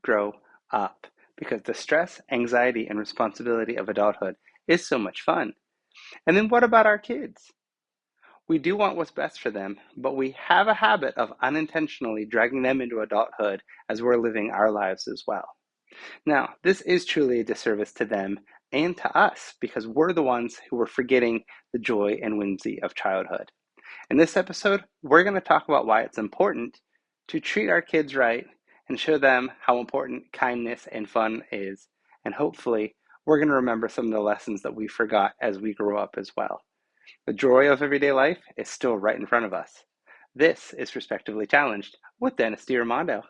grow up because the stress, anxiety, and responsibility of adulthood is so much fun. And then what about our kids? We do want what's best for them, but we have a habit of unintentionally dragging them into adulthood as we're living our lives as well. Now, this is truly a disservice to them and to us because we're the ones who are forgetting the joy and whimsy of childhood. In this episode, we're going to talk about why it's important to treat our kids right and show them how important kindness and fun is. And hopefully, we're going to remember some of the lessons that we forgot as we grow up as well. The joy of everyday life is still right in front of us. This is Respectively Challenged with Dennis DiArmando.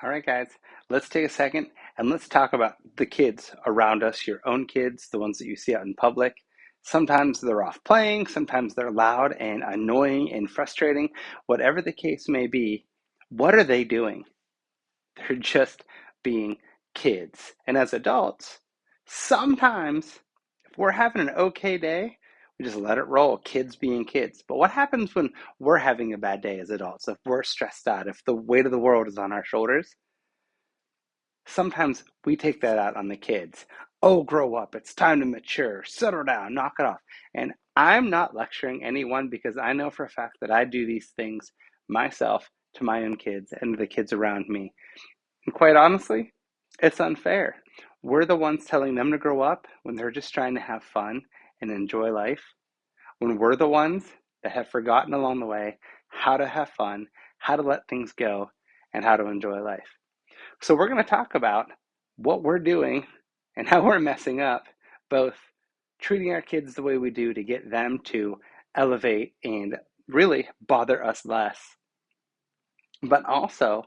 All right, guys, let's take a second and let's talk about the kids around us, your own kids, the ones that you see out in public. Sometimes they're off playing, sometimes they're loud and annoying and frustrating. Whatever the case may be, what are they doing? They're just being kids. And as adults, sometimes if we're having an okay day, we just let it roll, kids being kids. But what happens when we're having a bad day as adults? If we're stressed out, if the weight of the world is on our shoulders, sometimes we take that out on the kids. Oh, grow up. It's time to mature. Settle down. Knock it off. And I'm not lecturing anyone because I know for a fact that I do these things myself to my own kids and the kids around me. And quite honestly, it's unfair. We're the ones telling them to grow up when they're just trying to have fun and enjoy life. When we're the ones that have forgotten along the way how to have fun, how to let things go, and how to enjoy life. So we're going to talk about what we're doing and how we're messing up, both treating our kids the way we do to get them to elevate and really bother us less, but also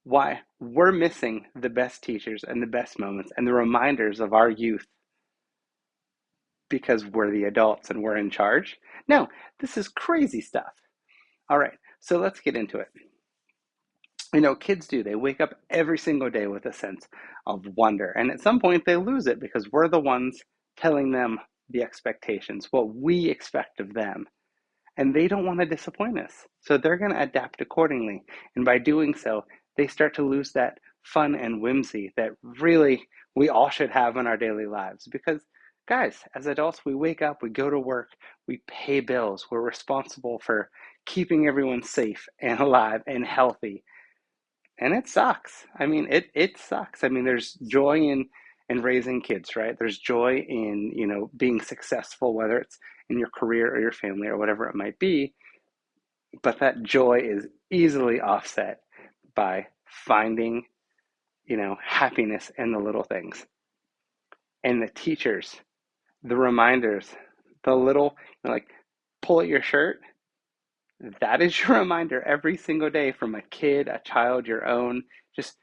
why we're missing the best teachers and the best moments and the reminders of our youth because we're the adults and we're in charge. No, this is crazy stuff. All right, so let's get into it. You know, kids do. They wake up every single day with a sense of wonder. And at some point, they lose it because we're the ones telling them the expectations, what we expect of them. And they don't want to disappoint us. So they're going to adapt accordingly. And by doing so, they start to lose that fun and whimsy that really we all should have in our daily lives. Because, guys, as adults, we wake up, we go to work, we pay bills, we're responsible for keeping everyone safe and alive and healthy. And it sucks. I mean, it sucks. I mean, there's joy in raising kids, right? There's joy in, being successful, whether it's in your career or your family or whatever it might be. But that joy is easily offset by finding, happiness in the little things. And the teachers, the reminders, the little, like pull at your shirt, that is your reminder every single day from a kid, a child, your own. Just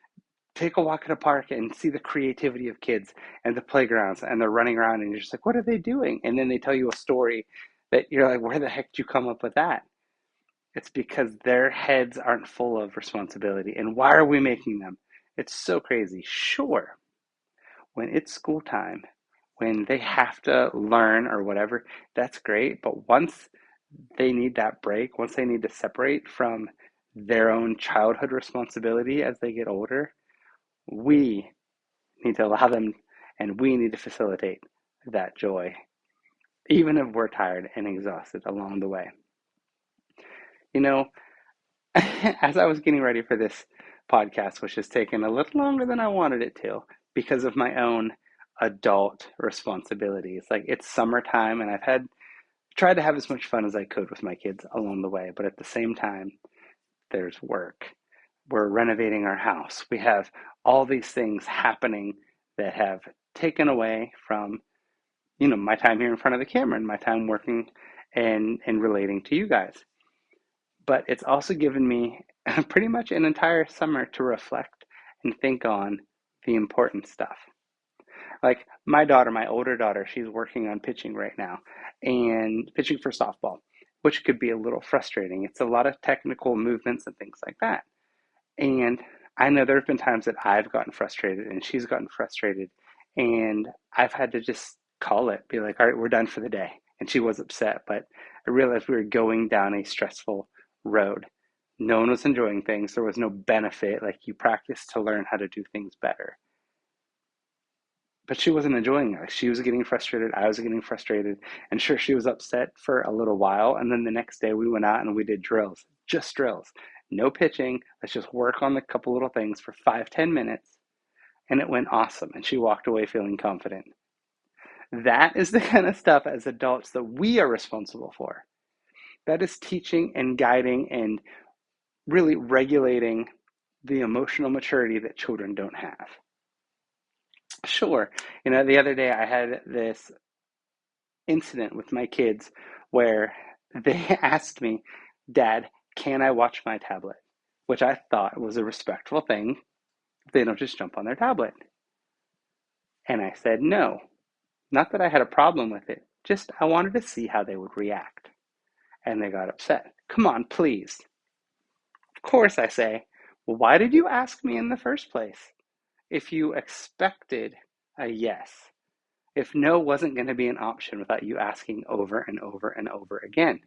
take a walk in a park and see the creativity of kids and the playgrounds and they're running around and you're just like, what are they doing? And then they tell you a story that you're like, where the heck did you come up with that? It's because their heads aren't full of responsibility. And why are we making them? It's so crazy. Sure, when it's school time, when they have to learn or whatever, that's great. But once they need that break, once they need to separate from their own childhood responsibility as they get older, we need to allow them and we need to facilitate that joy, even if we're tired and exhausted along the way. You know, as I was getting ready for this podcast, which has taken a little longer than I wanted it to because of my own adult responsibilities. Like it's summertime and I've tried to have as much fun as I could with my kids along the way, but at the same time, there's work. We're renovating our house. We have all these things happening that have taken away from, my time here in front of the camera and my time working and relating to you guys. But it's also given me pretty much an entire summer to reflect and think on the important stuff. Like my daughter, my older daughter, she's working on pitching right now and pitching for softball, which could be a little frustrating. It's a lot of technical movements and things like that. And I know there have been times that I've gotten frustrated and she's gotten frustrated, and I've had to just call it, be like, all right, we're done for the day. And she was upset, but I realized we were going down a stressful road. No one was enjoying things. There was no benefit. Like, you practice to learn how to do things better. But she wasn't enjoying it. Like, she was getting frustrated. I was getting frustrated. And sure, she was upset for a little while. And then the next day we went out and we did drills, just drills. No pitching. Let's just work on a couple little things for 5, 10 minutes. And it went awesome. And she walked away feeling confident. That is the kind of stuff as adults that we are responsible for. That is teaching and guiding and really regulating the emotional maturity that children don't have. Sure, the other day I had this incident with my kids where they asked me, Dad, can I watch my tablet? Which I thought was a respectful thing. They don't just jump on their tablet. And I said no. Not that I had a problem with it, just I wanted to see how they would react. And they got upset. Come on, please. Of course, I say. Well, why did you ask me in the first place? If you expected a yes, if no wasn't going to be an option without you asking over and over and over again,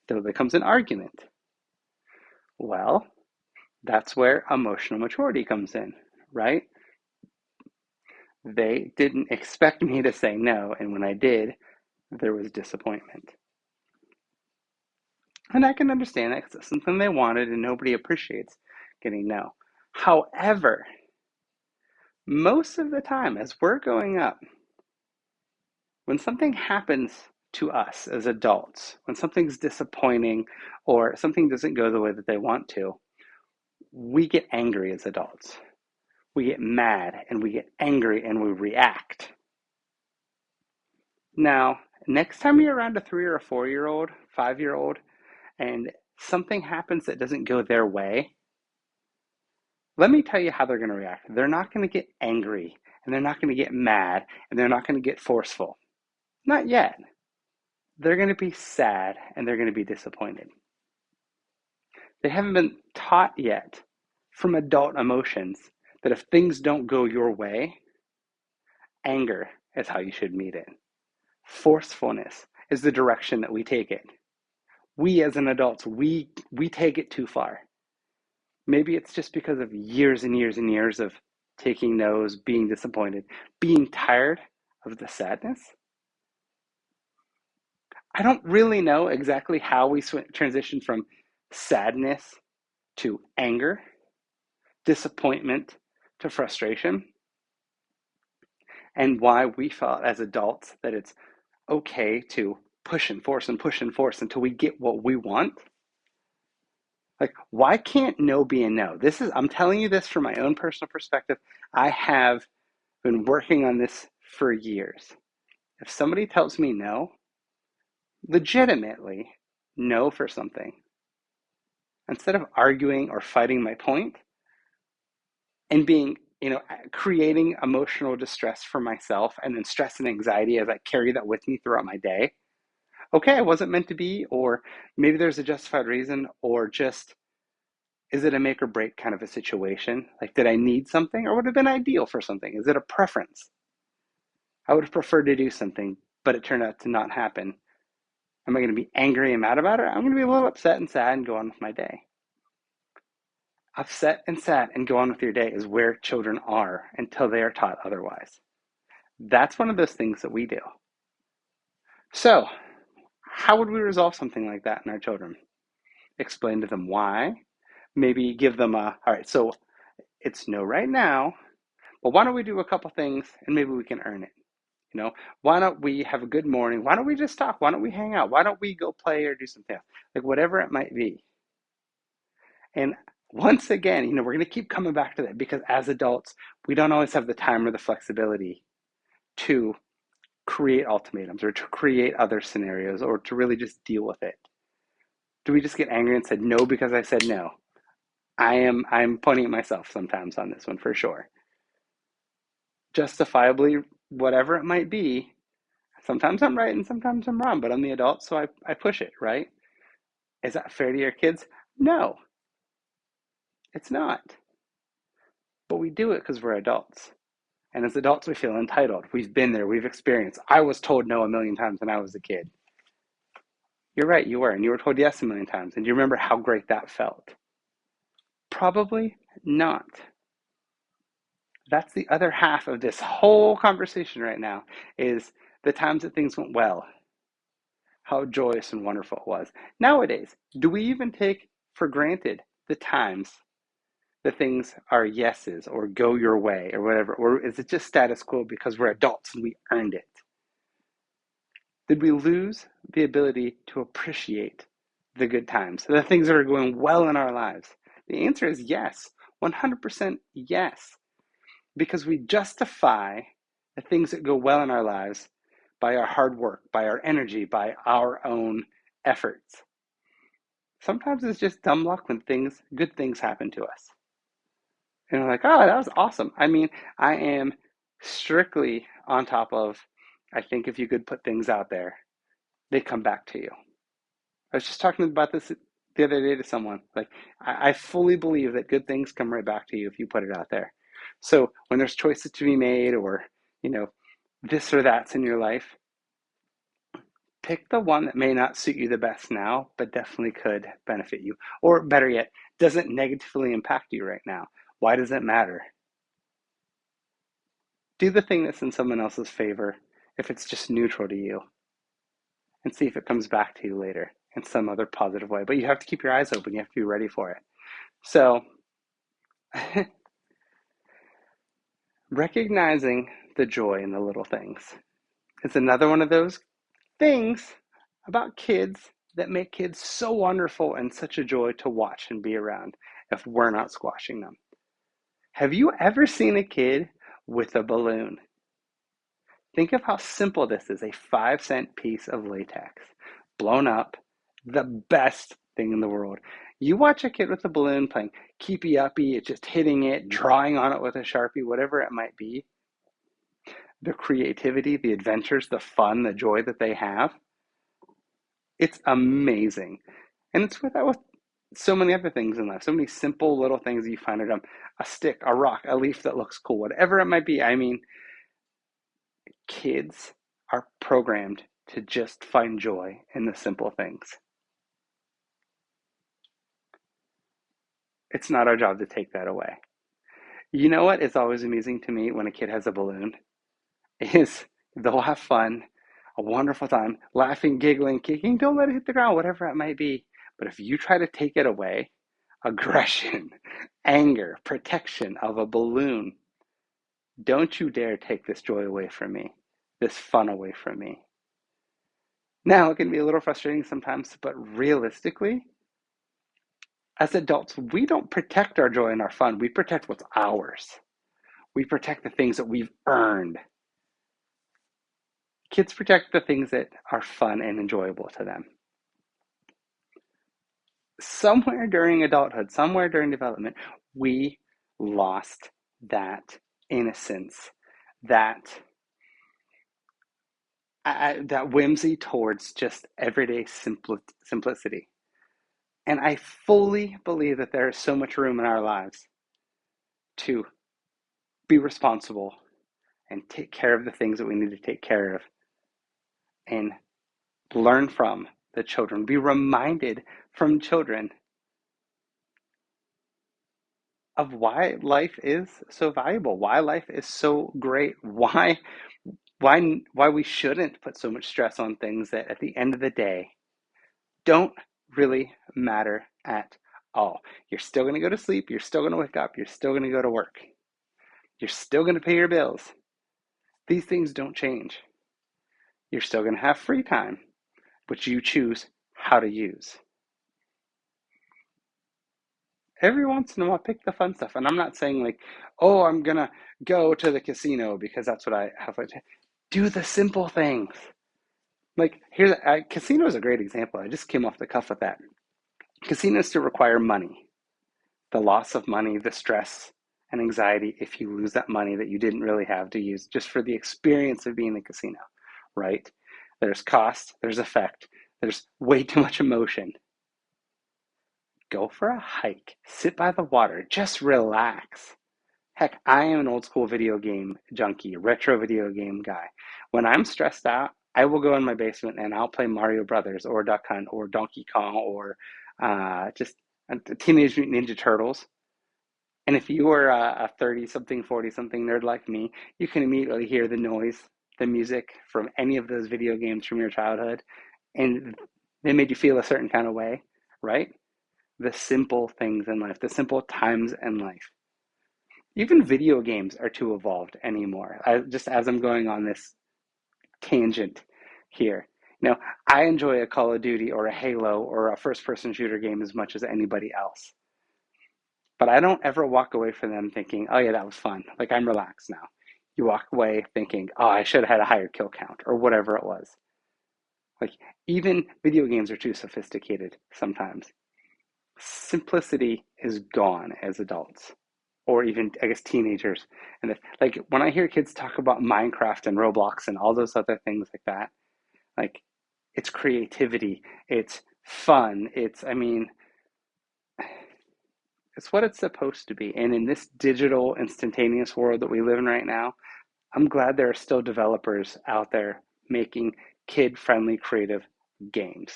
then it becomes an argument. Well, that's where emotional maturity comes in, right? They didn't expect me to say no, and when I did, there was disappointment. And I can understand that because it's something they wanted and nobody appreciates getting no. However, most of the time as we're growing up, when something happens to us as adults, when something's disappointing or something doesn't go the way that they want to, we get angry as adults. We get mad and we get angry and we react. Now, next time you're around a 3 or a 4-year old, 5-year old, and something happens that doesn't go their way, let me tell you how they're going to react. They're not going to get angry and they're not going to get mad and they're not going to get forceful. Not yet. They're going to be sad and they're going to be disappointed. They haven't been taught yet from adult emotions that if things don't go your way, anger is how you should meet it. Forcefulness is the direction that we take it. We as an adults, we take it too far. Maybe it's just because of years and years and years of taking no's, being disappointed, being tired of the sadness. I don't really know exactly how we transition from sadness to anger, disappointment to frustration, and why we felt as adults that it's okay to push and force and push and force until we get what we want. Like, why can't no be a no? I'm telling you this from my own personal perspective. I have been working on this for years. If somebody tells me no, legitimately no for something, instead of arguing or fighting my point and being, creating emotional distress for myself and then stress and anxiety as I carry that with me throughout my day. Okay, I wasn't meant to be, or maybe there's a justified reason, or just is it a make or break kind of a situation? Like, did I need something or would have been ideal for something? Is it a preference? I would have preferred to do something, but it turned out to not happen. Am I going to be angry and mad about it? I'm going to be a little upset and sad and go on with my day. Upset and sad and go on with your day is where children are until they are taught otherwise. That's one of those things that we do. So, how would we resolve something like that in our children? Explain to them why. Maybe give them all right, so it's no right now, but why don't we do a couple things and maybe we can earn it? Why don't we have a good morning? Why don't we just talk? Why don't we hang out? Why don't we go play or do something else? Like, whatever it might be. And once again, we're going to keep coming back to that because as adults, we don't always have the time or the flexibility to create ultimatums or to create other scenarios or to really just deal with it. Do we just get angry and said no because I said no? I'm pointing at myself sometimes on this one for sure. Justifiably, whatever it might be, sometimes I'm right and sometimes I'm wrong, but I'm the adult, so I push it, right? Is that fair to your kids? No, it's not. we do it because we're adults. And as adults, we feel entitled. We've been there, we've experienced. I was told no a million times when I was a kid. You're right, you were. And you were told yes a million times. And do you remember how great that felt? Probably not. That's the other half of this whole conversation right now, is the times that things went well, how joyous and wonderful it was. Nowadays, do we even take for granted the times the things are yeses or go your way or whatever? Or is it just status quo because we're adults and we earned it? Did we lose the ability to appreciate the good times, the things that are going well in our lives? The answer is yes, 100% yes, because we justify the things that go well in our lives by our hard work, by our energy, by our own efforts. Sometimes it's just dumb luck when good things happen to us. And we're like, oh, that was awesome. I mean, I am strictly on top of, I think if you could put things out there, they come back to you. I was just talking about this the other day to someone. Like, I fully believe that good things come right back to you if you put it out there. So when there's choices to be made, or, this or that's in your life, pick the one that may not suit you the best now, but definitely could benefit you. Or better yet, doesn't negatively impact you right now. Why does it matter? Do the thing that's in someone else's favor if it's just neutral to you, and see if it comes back to you later in some other positive way. But you have to keep your eyes open. You have to be ready for it. So recognizing the joy in the little things is another one of those things about kids that make kids so wonderful and such a joy to watch and be around if we're not squashing them. Have you ever seen a kid with a balloon? Think of how simple this is, a 5-cent piece of latex, blown up, the best thing in the world. You watch a kid with a balloon playing keepy uppy, it's just hitting it, drawing on it with a Sharpie, whatever it might be. The creativity, the adventures, the fun, the joy that they have, it's amazing. And it's with that with so many other things in life, so many simple little things that you find at a stick, a rock, a leaf that looks cool, whatever it might be. I mean, kids are programmed to just find joy in the simple things. It's not our job to take that away. You know what is always amusing to me when a kid has a balloon is they'll have fun, a wonderful time, laughing, giggling, kicking, don't let it hit the ground, whatever it might be. But if you try to take it away, aggression, anger, protection of a balloon, don't you dare take this joy away from me, this fun away from me. Now, it can be a little frustrating sometimes, but realistically, as adults, we don't protect our joy and our fun. We protect what's ours. We protect the things that we've earned. Kids protect the things that are fun and enjoyable to them. Somewhere during adulthood, somewhere during development, we lost that innocence, that that whimsy towards just everyday simplicity. And I fully believe that there is so much room in our lives to be responsible and take care of the things that we need to take care of, and learn from the children, be reminded from children of why life is so valuable, why life is so great, why we shouldn't put so much stress on things that at the end of the day don't really matter at all. You're still going to go to sleep, you're still going to wake up, you're still going to go to work, you're still going to pay your bills. These things don't change. You're still going to have free time, which you choose how to use. Every once in a while, pick the fun stuff. And I'm not saying like, oh, I'm going to go to the casino because that's what I have. Do the simple things. Like, casino is a great example. I just came off the cuff with that. Casinos still require money. The loss of money, the stress and anxiety if you lose that money that you didn't really have to use just for the experience of being in a casino, right? There's cost, there's effect, there's way too much emotion. Go for a hike, sit by the water, just relax. Heck, I am an old school video game junkie, retro video game guy. When I'm stressed out, I will go in my basement and I'll play Mario Brothers or Duck Hunt or Donkey Kong or just Teenage Mutant Ninja Turtles. And if you are a 30 something, 40 something nerd like me, you can immediately hear the noise, the music from any of those video games from your childhood, and they made you feel a certain kind of way, right? The simple things in life, the simple times in life. Even video games are too evolved anymore. Just as I'm going on this tangent here, I enjoy a Call of Duty or a Halo or a first person shooter game as much as anybody else. But I don't ever walk away from them thinking, oh yeah, that was fun. Like I'm relaxed now. You walk away thinking, oh, I should have had a higher kill count or whatever it was. Like even video games are too sophisticated sometimes. Simplicity is gone as adults, or even I guess teenagers. And like when I hear kids talk about Minecraft and Roblox and all those other things like that, like it's creativity, it's fun, it's what it's supposed to be. And in this digital instantaneous world that we live in right now, I'm glad there are still developers out there making kid-friendly creative games.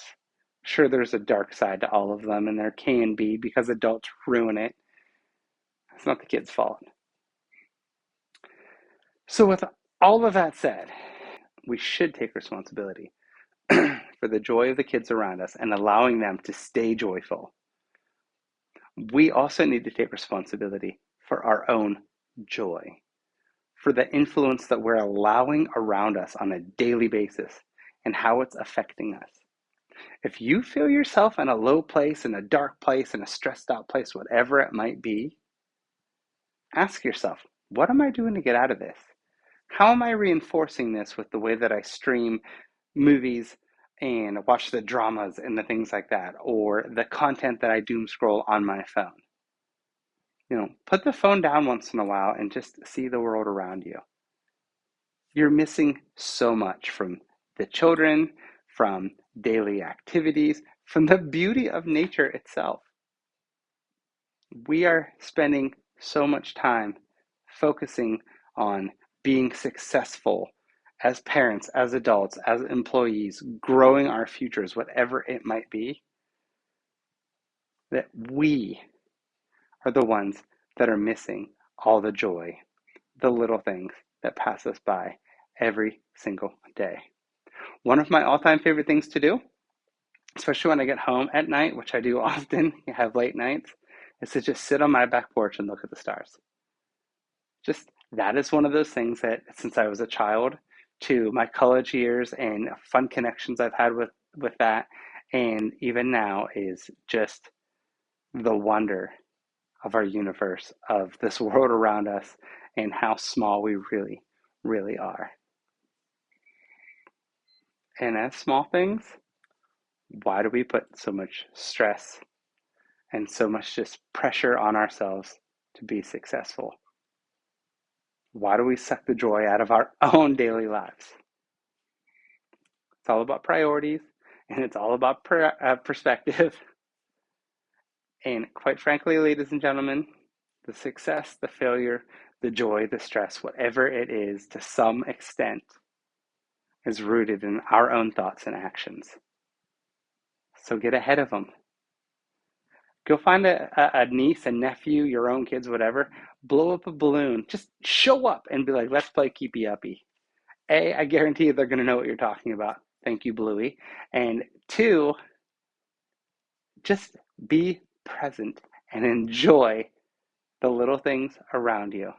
Sure, there's a dark side to all of them, and there can be because adults ruin it. It's not the kid's fault. So, with all of that said, we should take responsibility for the joy of the kids around us and allowing them to stay joyful. We also need to take responsibility for our own joy, for the influence that we're allowing around us on a daily basis and how it's affecting us. If you feel yourself in a low place, in a dark place, in a stressed out place, whatever it might be, ask yourself, what am I doing to get out of this? How am I reinforcing this with the way that I stream movies and watch the dramas and the things like that, or the content that I doom scroll on my phone? Put the phone down once in a while and just see the world around you. You're missing so much from the children, from daily activities, from the beauty of nature itself. We are spending so much time focusing on being successful as parents, as adults, as employees, growing our futures, whatever it might be, that we are the ones that are missing all the joy, the little things that pass us by every single day. One of my all-time favorite things to do, especially when I get home at night, which I do often, have late nights, is to just sit on my back porch and look at the stars. Just that is one of those things that since I was a child to my college years and fun connections I've had with that, and even now is just the wonder of our universe, of this world around us, and how small we really, really are. And as small things, why do we put so much stress and so much just pressure on ourselves to be successful? Why do we suck the joy out of our own daily lives? It's all about priorities and it's all about perspective. And quite frankly, ladies and gentlemen, the success, the failure, the joy, the stress, whatever it is, to some extent, is rooted in our own thoughts and actions. So get ahead of them. Go find a niece, a nephew, your own kids, whatever. Blow up a balloon. Just show up and be like, let's play keepy uppy. A, I guarantee you they're going to know what you're talking about. Thank you, Bluey. And two, just be present and enjoy the little things around you.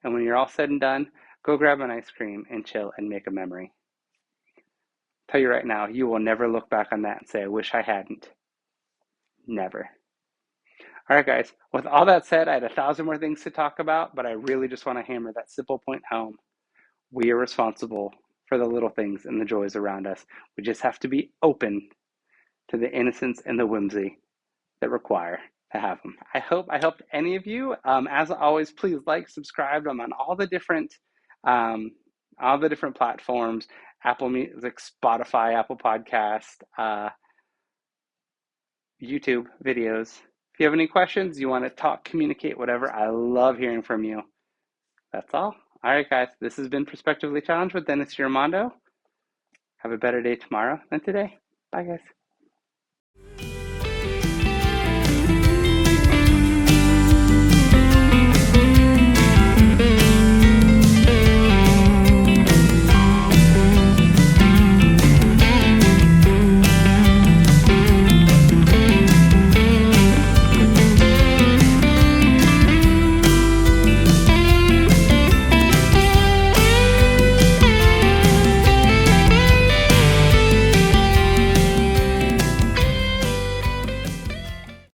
And when you're all said and done, go grab an ice cream and chill and make a memory. I'll tell you right now, you will never look back on that and say, I wish I hadn't. Never. All right, guys, with all that said, I had 1,000 more things to talk about, but I really just want to hammer that simple point home. We are responsible for the little things and the joys around us. We just have to be open to the innocence and the whimsy that require to have them. I helped any of you. As always, please like, subscribe. I'm on um, all the different platforms: Apple Music, Spotify, Apple Podcast, YouTube videos. If you have any questions, you want to talk, communicate, whatever, I love hearing from you. That's all. All right, guys. This has been Prospectively Challenged with Dennis Giramando. Have a better day tomorrow than today. Bye, guys.